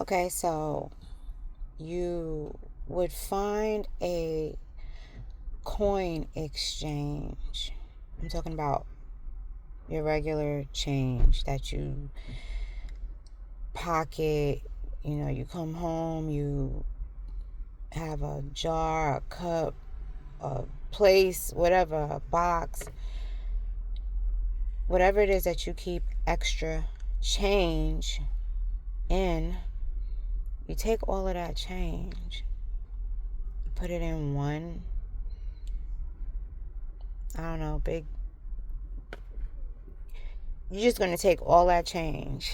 Okay, so you would find a coin exchange. I'm talking about your regular change that you pocket. You come home, you have a jar, a cup, a place, whatever, a box, whatever it is that you keep extra change in. You take all of that change, you put it in one, I don't know, big. You're just going to take all that change,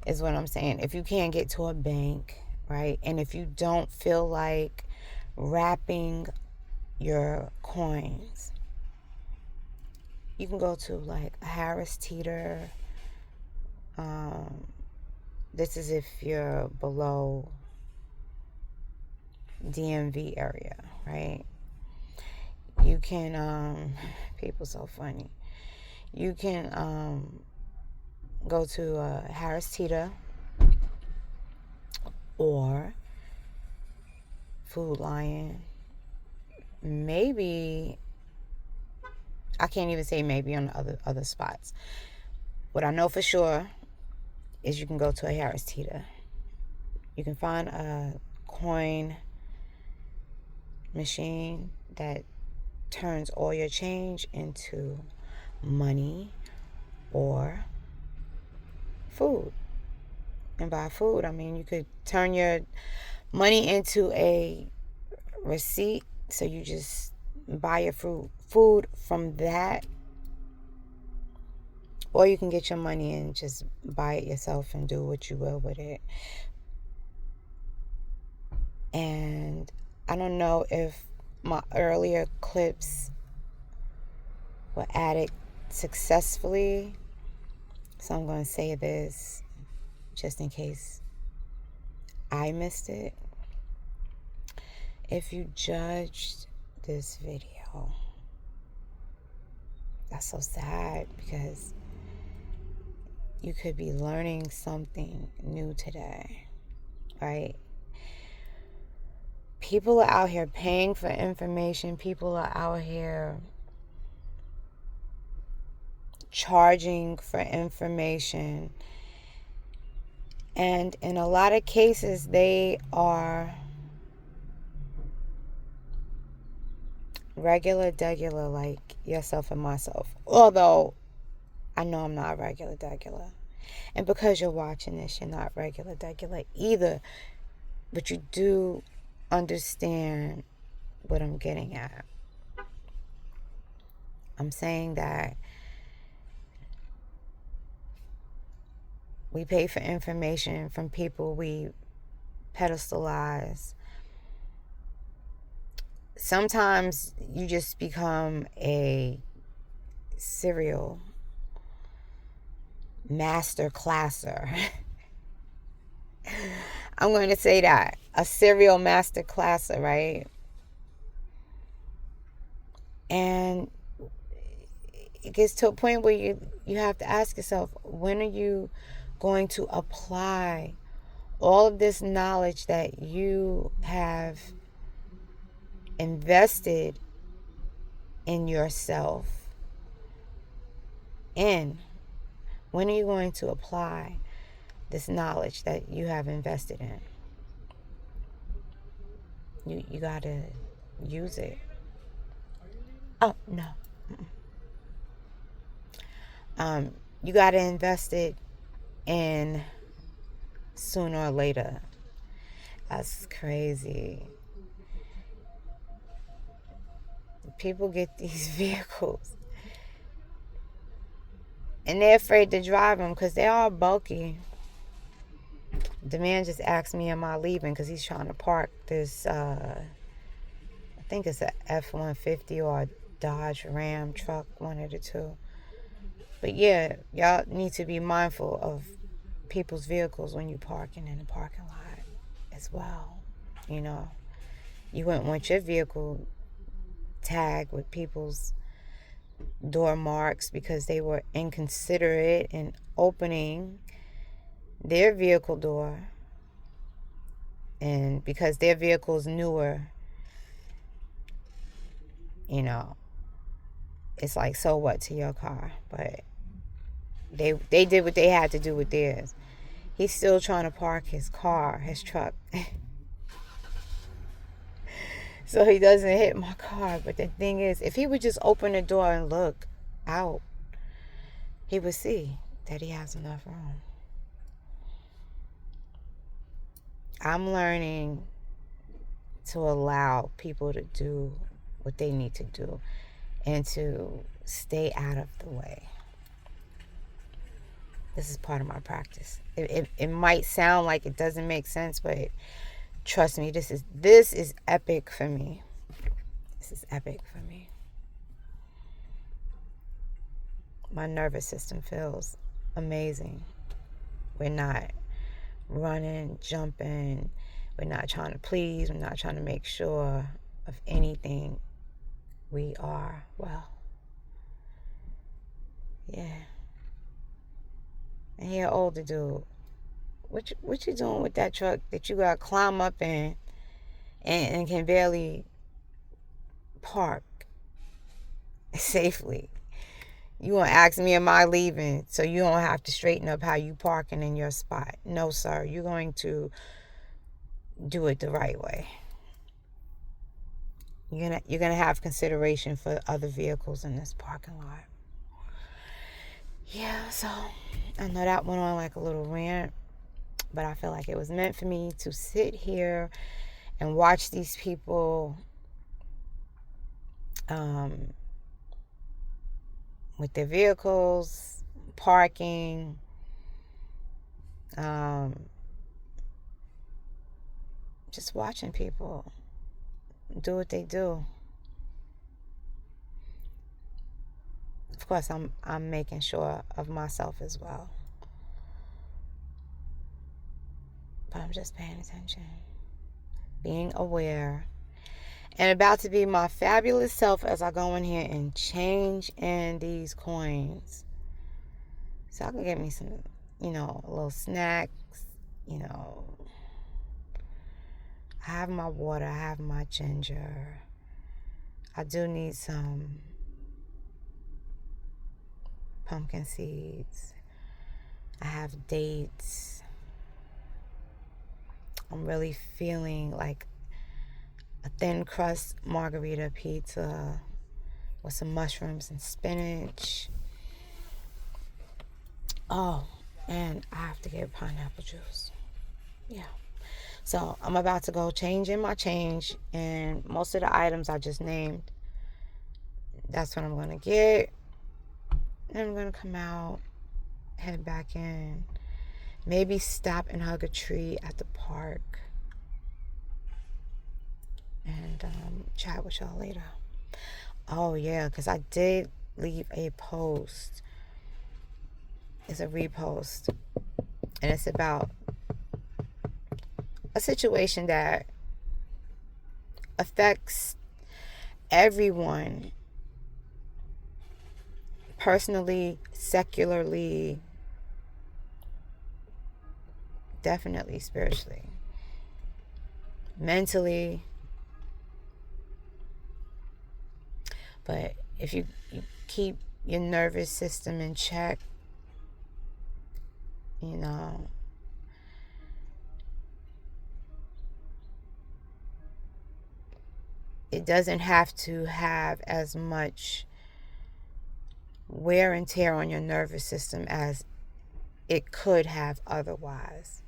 is what I'm saying. If you can't get to a bank, right? And if you don't feel like wrapping your coins, you can go to like a Harris Teeter. This is if you're below DMV area, right? You can, people so funny. You can go to Harris Teeter or Food Lion. Maybe, I can't even say maybe on the other spots. What I know for sure is you can go to a Harris Teeter. You can find a coin machine that turns all your change into money or food. And by food, I mean you could turn your money into a receipt, so you just buy your food from that, or you can get your money and just buy it yourself and do what you will with it. And I don't know if my earlier clips were added successfully, so I'm going to say this just in case I missed it. If you judged this video, that's so sad, because you could be learning something new today, right? People are out here paying for information. People are out here charging for information. And in a lot of cases, they are regular degular like yourself and myself. Although I know I'm not regular degular. And because you're watching this, you're not regular degular either. But you do understand what I'm getting at. I'm saying that we pay for information from people we pedestalize. Sometimes you just become a serial master classer. I'm going to say that. A serial master classer, right? And it gets to a point where you have to ask yourself, when are you going to apply all of this knowledge that you have invested in yourself in? When are you going to apply this knowledge that you have invested in? You got to use it. Oh, no. You got to invest it in sooner or later. That's crazy. People get these vehicles and they're afraid to drive them because they are bulky. The man just asked me, am I leaving? Because he's trying to park this, I think it's a F-150 or a Dodge Ram truck, one of the two. But yeah, y'all need to be mindful of people's vehicles when you're parking in the parking lot as well. You wouldn't want your vehicle tagged with people's door marks because they were inconsiderate in opening their vehicle door, and because their vehicle's newer, you know, it's like, so what to your car? But they did what they had to do with theirs. He's still trying to park his car, his truck, so he doesn't hit my car. But the thing is, if he would just open the door and look out, he would see that he has enough room. I'm learning to allow people to do what they need to do and to stay out of the way. This is part of my practice. It might sound like it doesn't make sense, but trust me, this is epic for me. This is epic for me. My nervous system feels amazing. We're not running, jumping. We're not trying to please. We're not trying to make sure of anything. We are well. Yeah. And he an older dude. What you doing with that truck that you gotta climb up in and can barely park safely? You want to ask me, am I leaving? So you don't have to straighten up how you parking in your spot. No, sir. You're going to do it the right way. You're gonna have consideration for other vehicles in this parking lot. Yeah, so I know that went on like a little rant, but I feel like it was meant for me to sit here and watch these people with their vehicles, parking, just watching people do what they do. Of course, I'm making sure of myself as well. But I'm just paying attention, being aware, and about to be my fabulous self as I go in here and change in these coins. So I can get me some, little snacks, I have my water, I have my ginger. I do need some pumpkin seeds. I have dates. I'm really feeling like a thin crust margarita pizza with some mushrooms and spinach. Oh, and I have to get pineapple juice. Yeah. So I'm about to go change in my change, and most of the items I just named, that's what I'm going to get. And I'm going to come out, head back in, maybe stop and hug a tree at the park, and chat with y'all later. Oh yeah, because I did leave a post. It's a repost, and it's about a situation that affects everyone, personally, secularly, definitely spiritually, mentally. But if you keep your nervous system in check, it doesn't have to have as much wear and tear on your nervous system as it could have otherwise.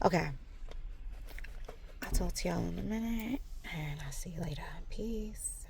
Okay. I'll talk to y'all in a minute, and I'll see you later. Peace.